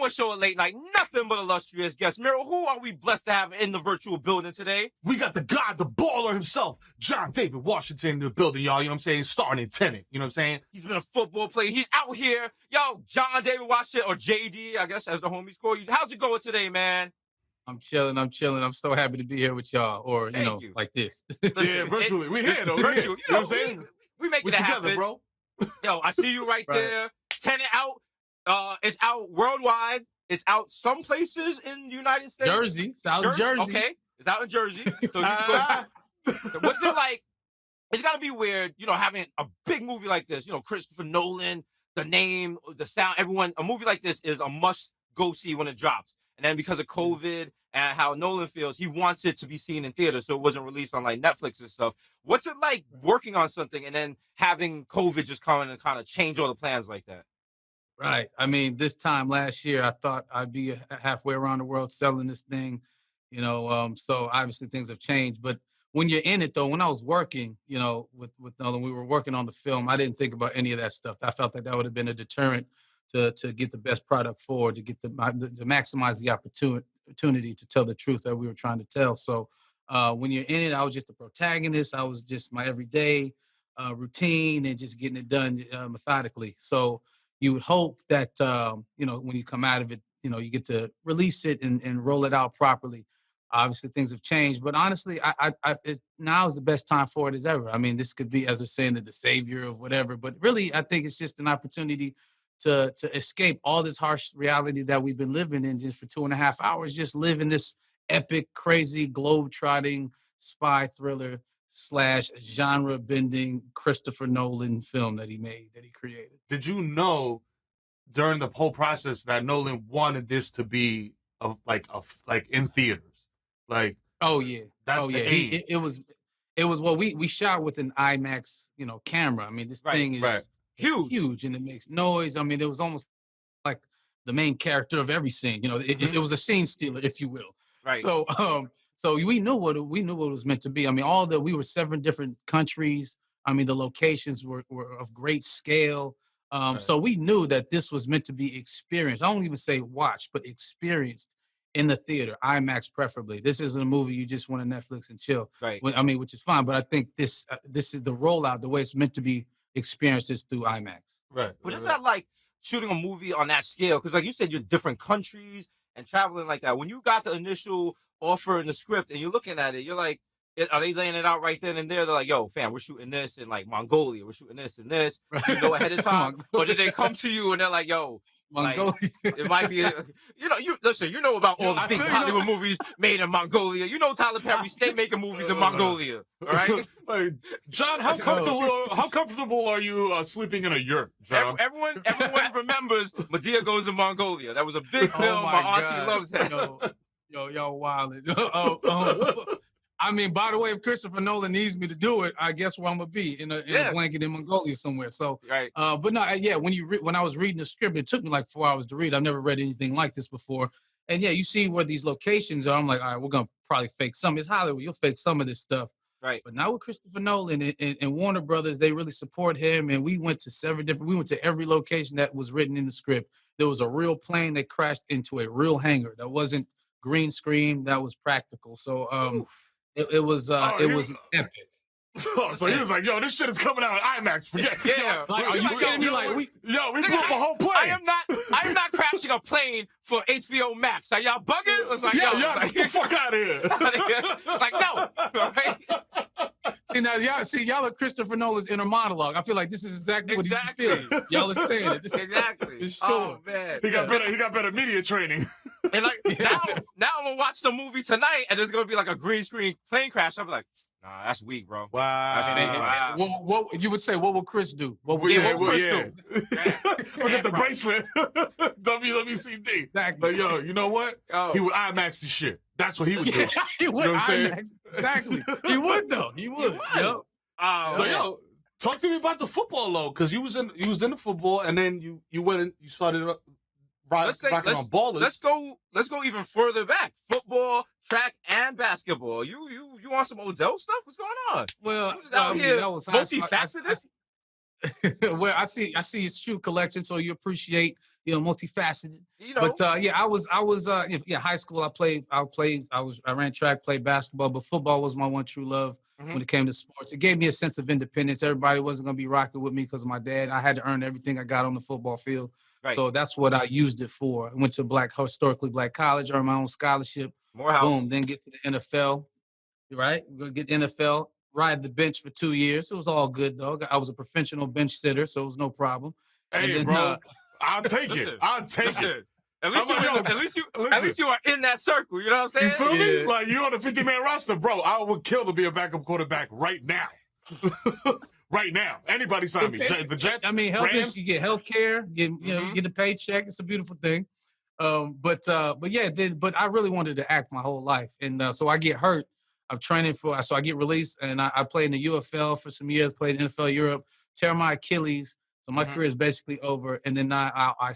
one show at late night, nothing but illustrious guests. Mero, who are we blessed to have in the virtual building today? We got the god, the baller himself, John David Washington in the building, y'all. You know what I'm saying? Starring in Tenet. You know what I'm saying? He's been a football player. He's out here. Yo, John David Washington, or JD, I guess, as the homies call you. How's it going today, man? I'm chilling. I'm so happy to be here with y'all, or Thank you. like this. Yeah, virtually. We here though. Virtual. You know what I'm saying? We make We it together, happen. bro. Yo, I see you right there. Tenet out. It's out worldwide. It's out some places in the United States. Jersey. It's out in Jersey. Okay. It's out in Jersey. So you can go. What's it like? It's got to be weird, having a big movie like this. Christopher Nolan, the name, the sound, everyone. A movie like this is a must-go see when it drops. And then because of COVID and how Nolan feels, he wants it to be seen in theaters, so it wasn't released on like Netflix and stuff. What's it like working on something and then having COVID just come in and kind of change all the plans like that? Right. I mean, this time last year, I thought I'd be halfway around the world selling this thing, so obviously things have changed. But when you're in it, though, when I was working, with Nolan, we were working on the film, I didn't think about any of that stuff. I felt like that would have been a deterrent to get the best product forward, to maximize the opportunity to tell the truth that we were trying to tell. So when you're in it, I was just a protagonist. I was just my everyday routine and just getting it done methodically. So you would hope that, when you come out of it, you get to release it and roll it out properly. Obviously, things have changed, but honestly, now is the best time for it as ever. I mean, this could be, as a saying, the savior of whatever, but really, I think it's just an opportunity to escape all this harsh reality that we've been living in just for 2.5 hours, just living this epic, crazy, globe-trotting spy thriller / genre-bending Christopher Nolan film that he created. Did you know during the whole process that Nolan wanted this to be in theaters? Like, oh yeah, that's the aim. It was well, we shot with an IMAX, camera. I mean, this thing is huge, and it makes noise. I mean, it was almost like the main character of every scene. It was a scene stealer, if you will. Right. So, so we knew what it was meant to be. I mean, we were 7 different countries. I mean, the locations were of great scale. So we knew that this was meant to be experienced. I don't even say watch, but experienced in the theater, IMAX preferably. This isn't a movie you just want to Netflix and chill. Right. I mean, which is fine, but I think this is the rollout. The way it's meant to be experienced is through IMAX. Right. What is that like shooting a movie on that scale? Because like you said, you're different countries and traveling like that. When you got the initial offer in the script and you're looking at it, you're like, are they laying it out right then and there? They're like, yo, fam, we're shooting this in like Mongolia. We're shooting this and this. You know ahead of time. Or did they come to you and they're like, yo, Mongolia. Like, it might be, you listen, about all the big Hollywood movies made in Mongolia. Tyler Perry stay making movies in Mongolia. All right. Like, John, how comfortable are you sleeping in a yurt, John? Everyone remembers Bodega goes to Mongolia. That was a big film. My auntie loves that. Yo, wildin'. I mean, by the way, if Christopher Nolan needs me to do it, I guess where I'm gonna be in a blanket in Mongolia somewhere. So, right. But no, when I was reading the script, it took me like 4 hours to read. I've never read anything like this before. And yeah, you see where these locations are. I'm like, all right, we're gonna probably fake some. It's Hollywood. You'll fake some of this stuff. Right. But now with Christopher Nolan and Warner Brothers, they really support him. And we went to every location that was written in the script. There was a real plane that crashed into a real hangar. That wasn't green screen. That was practical. So, It was epic. So he was like, yo, this shit is coming out in IMAX. Forget. Yeah. Are you kidding me? We blew up a whole plane. I am not crashing a plane for HBO Max. Are y'all bugging? It's like, get the fuck out of here. Like, no. All right? And now, y'all are Christopher Nolan's inner monologue. I feel like this is exactly what he's feeling. Y'all are saying it. Exactly. Sure. Oh man. He got better media training. And like now I'm gonna watch the movie tonight, and there's gonna be like a green screen plane crash. I'm like, nah, that's weak, bro. Wow. What you would say? What will Chris do? What will Chris do? Look at the bracelet. WWCD. Exactly. Like, yo, you know what? Oh. He would IMAX the shit. That's what he would do. He would. You know what I'm saying? Exactly. He would though. He would. Yep. So yo, talk to me about the football though, because you was in the football, and then you went and you started rocking on ballers. Let's go even further back. Football, track, and basketball. You want some Odell stuff? What's going on? Well, just out here that was multifaceted. well, I see his shoe collection, so you appreciate multifaceted. You know, But yeah, I was high school. I ran track, played basketball, but football was my one true love when it came to sports. It gave me a sense of independence. Everybody wasn't going to be rocking with me because of my dad. I had to earn everything I got on the football field. right. So that's what I used it for. I went to historically black college, earned my own scholarship. Morehouse. Boom, then get to the NFL, right? We're going to get NFL, ride the bench for 2 years. It was all good, though. I was a professional bench sitter, so it was no problem. Hey, and then, bro, I'll take listen, it. I'll take listen. it. At least, at least you are in that circle. You know what I'm saying? You feel me? Yeah. Like, you're on the 50-man roster, bro. I would kill to be a backup quarterback right now. Right now. Anybody sign me. The Jets, I mean, Rams. you get health care, you get a paycheck. It's a beautiful thing. But I really wanted to act my whole life. And so I get hurt. I'm training so I get released, and I played in the UFL for some years, played in NFL Europe, tear my Achilles. So my career is basically over. And then I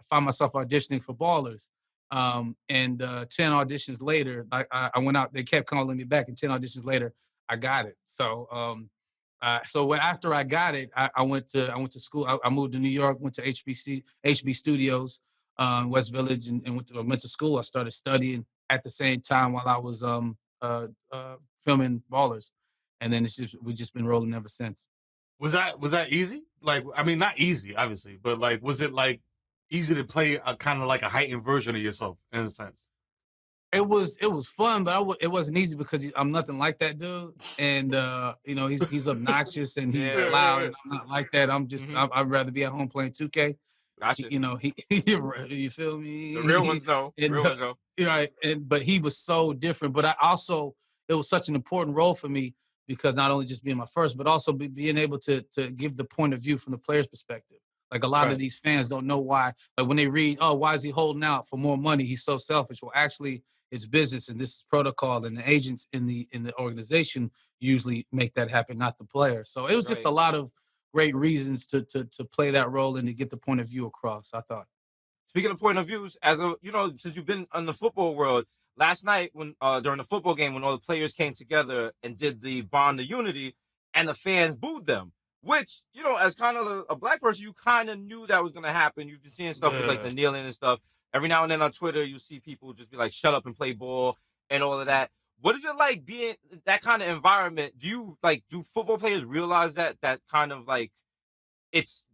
found myself auditioning for Ballers. 10 auditions later, I went out. They kept calling me back, and 10 auditions later, I got it. So after I got it, I went to school. I moved to New York, went to HB Studios, West Village, and went to school. I started studying at the same time while I was filming Ballers, and then we've just been rolling ever since. Was that easy? Like, I mean, not easy, obviously, but like, was it like easy to play a kind of like a heightened version of yourself in a sense? It was fun, but it wasn't easy because I'm nothing like that dude, and he's obnoxious and he's loud, and I'm not like that. I'm just I'd rather be at home playing 2K. Gotcha. You feel me? The real ones know. Right, but he was so different. But it was such an important role for me because not only just being my first, but also being able to give the point of view from the player's perspective. Like a lot of these fans don't know why. Like when they read, oh, why is he holding out for more money? He's so selfish. Well, actually, it's business and this is protocol, and the agents in the organization usually make that happen, not the player. So it was just a lot of great reasons to play that role and to get the point of view across, I thought. Speaking of point of views, since you've been in the football world, last night when during the football game when all the players came together and did the Bond of Unity, and the fans booed them, which, as kind of a black person, you kind of knew that was going to happen. You've been seeing stuff with like the kneeling and stuff. Every now and then on Twitter, you see people just be like, shut up and play ball and all of that. What is it like being that kind of environment? Do football players realize that kind of like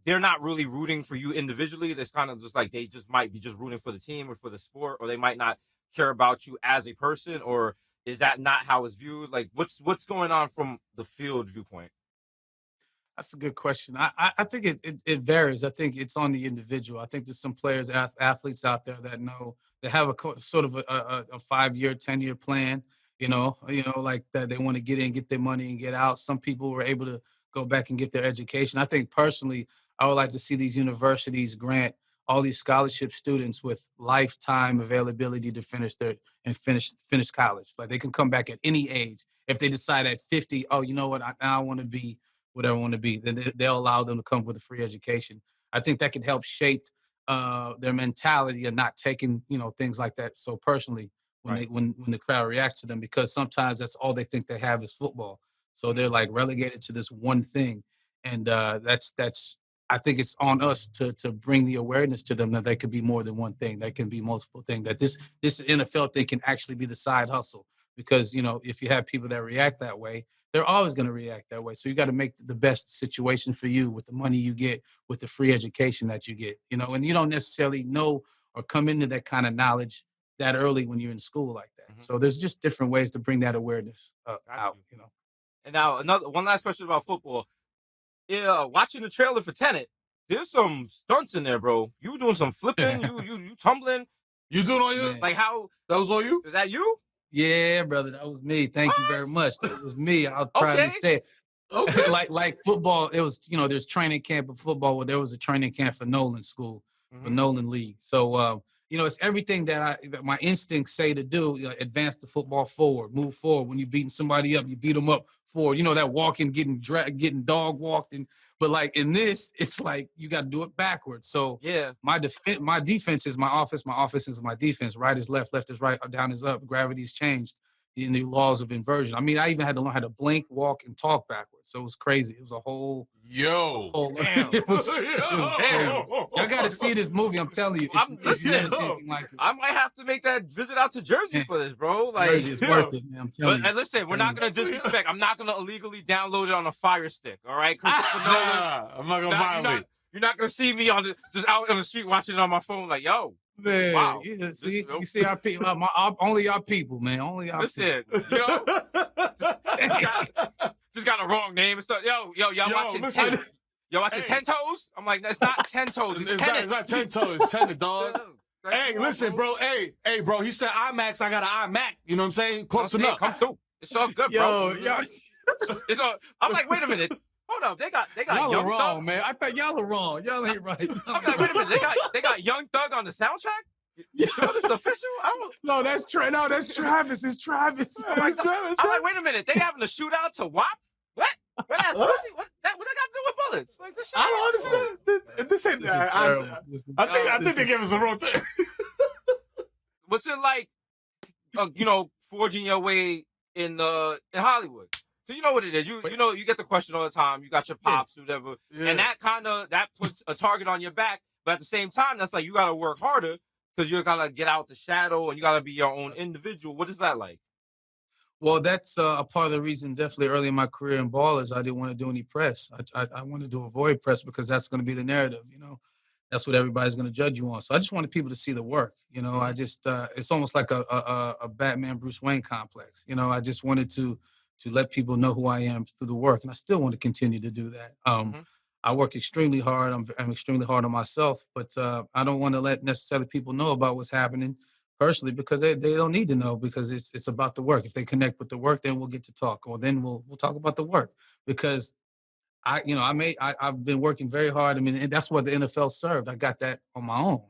they're not really rooting for you individually? That's kind of just like they just might be just rooting for the team or for the sport, or they might not care about you as a person, or is that not how it's viewed? Like what's going on from the field viewpoint? That's a good question. I think it varies. I think it's on the individual. I think there's some players, athletes out there that know they have a sort of a 5-year, 10-year plan. Like that they want to get in, get their money, and get out. Some people were able to go back and get their education. I think personally, I would like to see these universities grant all these scholarship students with lifetime availability to finish college. Like they can come back at any age. If they decide at 50, oh, you know what, I want to be whatever I want to be, then they'll allow them to come with a free education. I think that can help shape their mentality of not taking, things like that so personally when the crowd reacts to them, because sometimes that's all they think they have is football. So they're like relegated to this one thing. And that's I think it's on us to bring the awareness to them that they could be more than one thing. That can be multiple things, that this NFL thing can actually be the side hustle. Because, if you have people that react that way, they're always going to react that way. So you got to make the best situation for you with the money you get, with the free education that you get, and you don't necessarily know or come into that kind of knowledge that early when you're in school like that. Mm-hmm. So there's just different ways to bring that awareness out. And now one last question about football. Yeah, watching the trailer for Tenet, there's some stunts in there, bro. You doing some flipping, you tumbling. You doing all you? Like how? That was all you? Is that you? Yeah, brother, that was me. Thank you very much. That was me. I'll proudly say it. Okay. like football, it was, there's training camp of football where there was a training camp for Nolan school, for Nolan League. So, it's everything that my instincts say to do. Advance the football forward, move forward. When you're beating somebody up, you beat them up forward. That walking, getting dog walked. But like in this, it's like you got to do it backwards. So yeah, my defense is my offense. My offense is my defense. Right is left, left is right, down is up. Gravity's changed. in the laws of inversion. I mean, I even had to learn how to blink, walk, and talk backwards. So it was crazy. It was a whole Damn. it was crazy. Y'all got to see this movie. I'm telling you, it's never seen anything like it. I might have to make that visit out to Jersey for this, bro. Like, Jersey is worth it, man. I'm telling you. And listen, we're not gonna disrespect. I'm not gonna illegally download it on a Fire Stick. All right, Christopher Nolan. I'm not gonna violate. You're not gonna see me just out on the street watching it on my phone. Like, yo, man, wow. Yeah, see, you see our people, only our people, man. Only our listen, people. You know, just got a wrong name and stuff. Y'all watching Yo, watching 10 Toes? I'm like, it's not 10 Toes. It's Tenet. It's not 10 Toes. It's Tenet, dog. Hey, listen, bro. Hey, bro. He said IMAX. I got an iMac. You know what I'm saying? Close enough. Come through. It's all good, bro. It's all. I'm like, wait a minute. Hold up. They got y'all Young are wrong, Thug. Man. I thought y'all are wrong. Y'all ain't right. I'm like, wait a minute. They got Young Thug on the soundtrack. You sure this is official? No, that's Travis. It's Travis. I'm like, wait a minute. They having a shootout to WAP? What? What that got to do with bullets? Like this shit. I don't understand. This ain't. I think they gave us the wrong thing. What's it like? Forging your way in Hollywood. So you know what it is. You know you get the question all the time. You got your pops, whatever, and that puts a target on your back. But at the same time, that's like you got to work harder because you gotta get out the shadow and you gotta be your own individual. What is that like? Well, that's a part of the reason. Definitely early in my career in Ballers, I didn't want to do any press. I wanted to avoid press because that's going to be the narrative. That's what everybody's going to judge you on. So I just wanted people to see the work. I just it's almost like a Batman Bruce Wayne complex. I just wanted to let people know who I am through the work, and I still want to continue to do that. I work extremely hard. I'm extremely hard on myself, but I don't want to let necessarily people know about what's happening personally because they don't need to know because it's about the work. If they connect with the work, then we'll get to talk, or then we'll talk about the work because I've been working very hard. I mean, and that's what the NFL served. I got that on my own,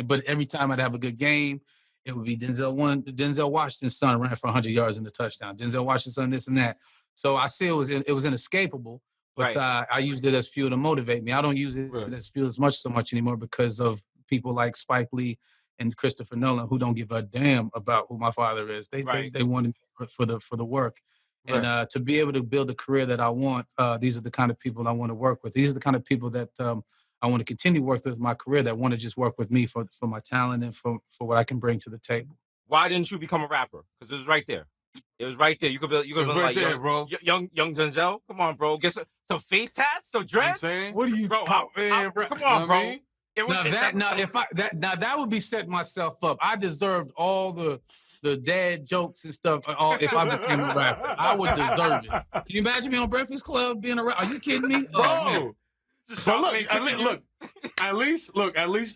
But every time I'd have a good game, it would be Denzel Washington's son ran for 100 yards in the touchdown. Denzel Washington's son, this and that. So I see it was inescapable, but I used it as fuel to motivate me. I don't use it as fuel so much anymore because of people like Spike Lee and Christopher Nolan who don't give a damn about who my father is. They wanted me for the work. And to be able to build a career that I want, these are the kind of people I want to work with. These are the kind of people that I want to continue to work with in my career that want to just work with me for my talent and for what I can bring to the table. Why didn't you become a rapper? Because it was right there. It was right there. You could be like there, bro. Young Denzel. Come on, bro. Get some face tats, some dreads. What are you, bro? Come on, bro. That would be setting myself up. I deserved all the dad jokes and stuff. If I became a rapper, I would deserve it. Can you imagine me on Breakfast Club being a rapper? Are you kidding me, bro? But look. At least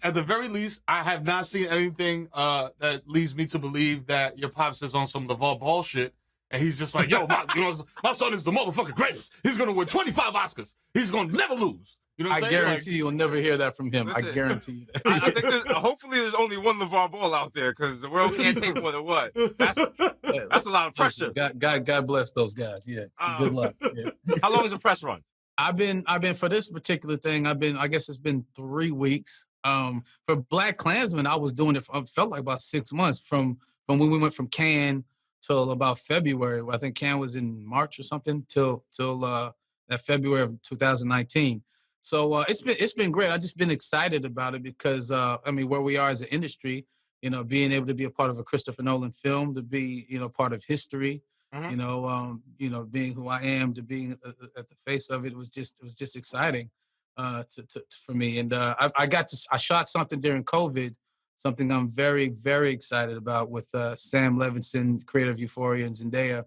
at the very least, I have not seen anything that leads me to believe that your pops is on some LeVar Ball shit, and he's just like, yo, my son is the motherfucking greatest. He's gonna win 25 Oscars. He's gonna never lose. You know what I'm saying? I guarantee you'll never hear that from him. Listen, I guarantee you that. I think hopefully there's only one LeVar Ball out there because the world can't take more than one. That's a lot of pressure. God bless those guys. Yeah. Good luck. Yeah. How long is the press run? I've been for this particular thing. I guess it's been 3 weeks. For Black Klansman, I was doing it. Felt like about 6 months from when we went from Cannes till about February. I think Cannes was in March or something till that February of 2019. So it's been great. I've just been excited about it because where we are as an industry, being able to be a part of a Christopher Nolan film, to be part of history. Mm-hmm. Being who I am, to being at the face of it was just exciting for me. And I shot something during COVID, something I'm very, very excited about with Sam Levinson, Creative Euphoria, and Zendaya,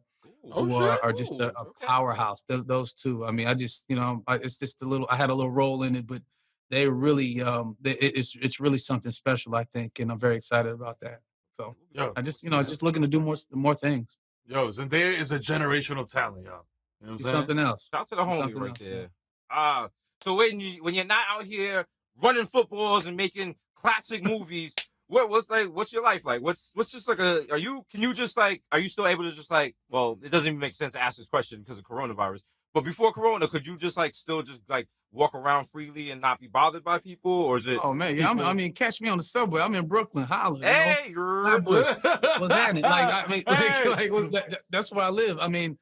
who are just a powerhouse. Those two. I mean, it's just I had a little role in it, but they really, it's really something special, I think, and I'm very excited about that. So I just looking to do more things. Yo, Zendaya is a generational talent, y'all. You know what I'm saying? Something else. Shout out to the homie right there. So when you're not out here running footballs and making classic movies, what's your life like? What's just like are you still able to just like, well, it doesn't even make sense to ask this question because of coronavirus, But before Corona, could you just like still just like walk around freely and not be bothered by people, or is it? Oh man, yeah. people- I mean, catch me on the subway. I'm in Brooklyn, holla. Hey, You know? Flatbush. What's happening? Like, I mean, that's where I live. I mean,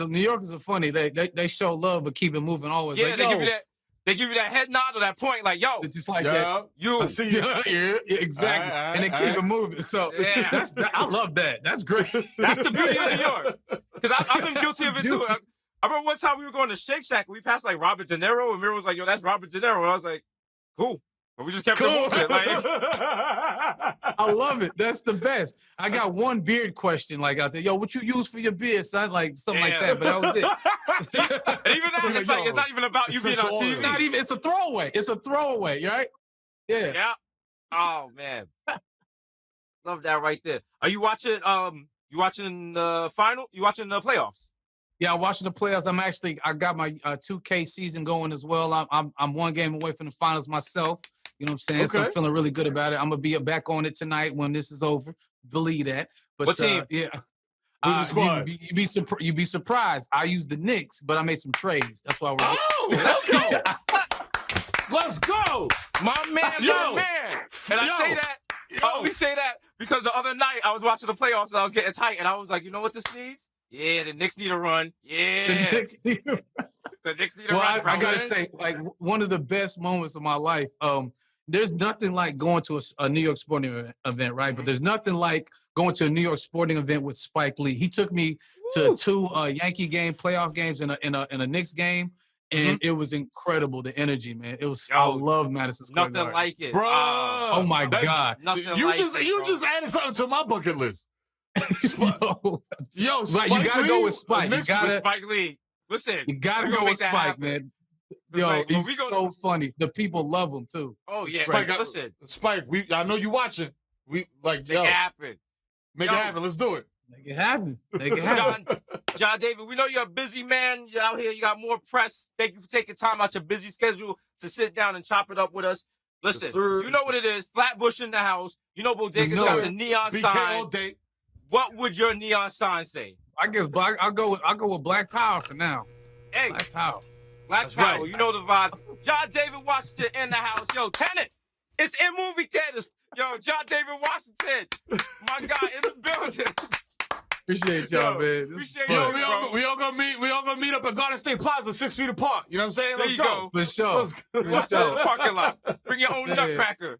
New Yorkers are funny. They show love, but keep it moving always. yeah, like, they yo, give you that. They give you that head nod or that point, like, yo, it's just like Yeah, that. you. I see you. Yeah, exactly. And they keep it moving. So Yeah. I love that. That's great. That's the beauty of New York. Because I've been guilty of it too. Beauty. I remember one time we were going to Shake Shack and we passed like Robert De Niro, and Mira was like, yo, that's Robert De Niro. And I was like, cool. But we just kept it Cool. moving. Like, I love it. That's the best. I got one beard question like out there. Yo, what you use for your beard, son? Like something like that. But that was it. See, and even that, it's like, it's not even about you being on Essential TV. It's not even. It's a throwaway. It's a throwaway, right? Yeah. Yeah. Oh man. Love that right there. Are you watching you watching the final? You watching the playoffs? Yeah, I'm watching the playoffs. I got my 2K season going as well. I'm one game away from the finals myself. You know what I'm saying? So I'm Okay. feeling really good about it. I'm gonna be back on it tonight when this is over. Believe that. But What team? yeah. Who's the squad? You'd be surprised. I used the Knicks, but I made some trades. That's why we're Oh, let's go. Let's go. My man, Yo. my man. And I say that, Yo. I only say that because the other night I was watching the playoffs and I was getting tight and I was like, you know what this needs? Yeah, the Knicks need a run. Yeah. the Knicks. The Knicks need a Well, run. I gotta President. say, like one of the best moments of my life. There's nothing like going to a New York sporting event, right? But there's nothing like going to a New York sporting event with Spike Lee. He took me to 2 Yankee playoff games and a Knicks game, and it was incredible. The energy, man. It was. I Yo, love Madison Square Nothing Garden. like it. Bro. Oh my That- God. Nothing You like just it, you bro. just added something to my bucket list. Yo, Yo, But you gotta go with Spike. You Knicks- gotta- With Spike Lee. Listen. you gotta we go gonna with make that Spike, happen. man. It's Yo, like, when he's we go- so funny. The people love him too. Oh yeah, Spike, man, listen. Spike, I know you watching. We like Make yo, it happen. make Yo. it happen. Let's do it. Make it happen. Make it happen. John David, we know you're a busy man. You're out here. You got more press. Thank you for taking time out your busy schedule to sit down and chop it up with us. Listen, Yes, sir. you know what it is. Flatbush in the house. You know Bodega's Yes, got sir. the neon BK all sign. day. What would your neon sign say? I guess black. I'll go with Black Power for now. Hey, Black Power. Black That's Power. right. You know the vibes. John David Washington in the house. Yo, Tenet. It's in movie theaters. Yo, John David Washington, my guy in the building. Appreciate y'all, Yo, man. This appreciate is you. fun. Bro. We all gonna meet up at Garden State Plaza, 6 feet apart. You know what I'm saying? There Let's you go. go. For sure. Let's go. For Watch sure. out the parking lot. Bring your own Yeah. nutcracker.